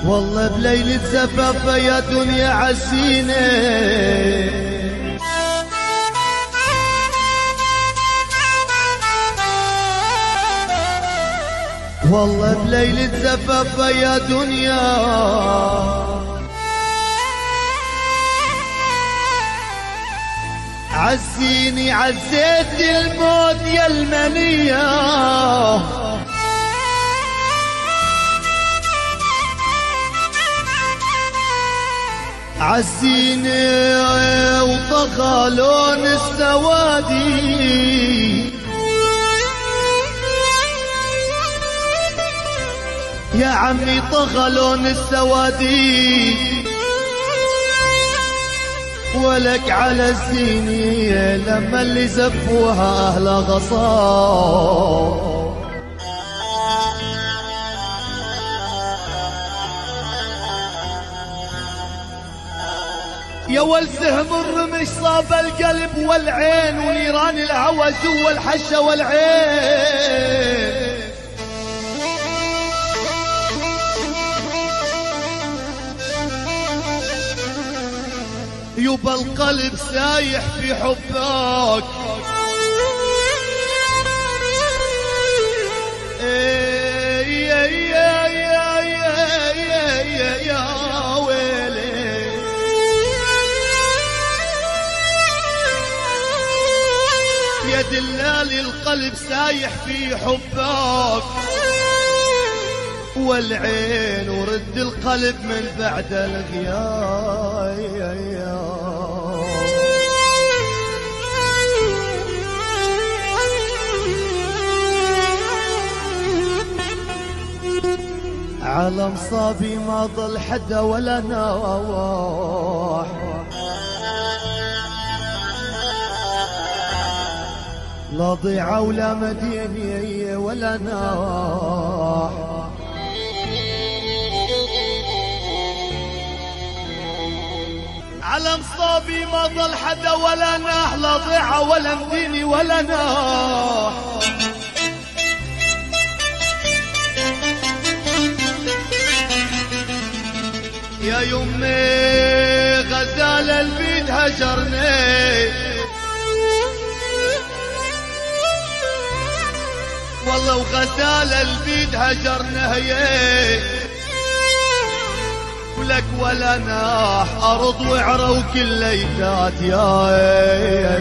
والله بليلة زفافة يا دنيا عسينة، والله بليلة زفافة يا دنيا عزيني، عزيت الموت يا المنية، عزيني وطغى لون السوادي، يا عمي طغى لون السوادي، ولك على الزينية لما اللي زفوها أهل غصاب. يا والسهم الرمش صاب القلب والعين، ونيران الهوى جوا الحشة والعين، يبا القلب سايح في حبك، يا ويلي يا دلالي القلب سايح في حبك، والعين ورد القلب من بعد الغياب. على مصابي ما ضل حدا ولا نواح، لا ضيعة ولا مدينة ولا ناح، على مصابي ما ضل حدا ولا ناح، لا ضيعة ولا مدينة ولا ناح. يا يمي غزال البيت هجرني، والله وغزال البيت هجرنا هي، ولك ولا ناح أرض وعرة وكليتات يا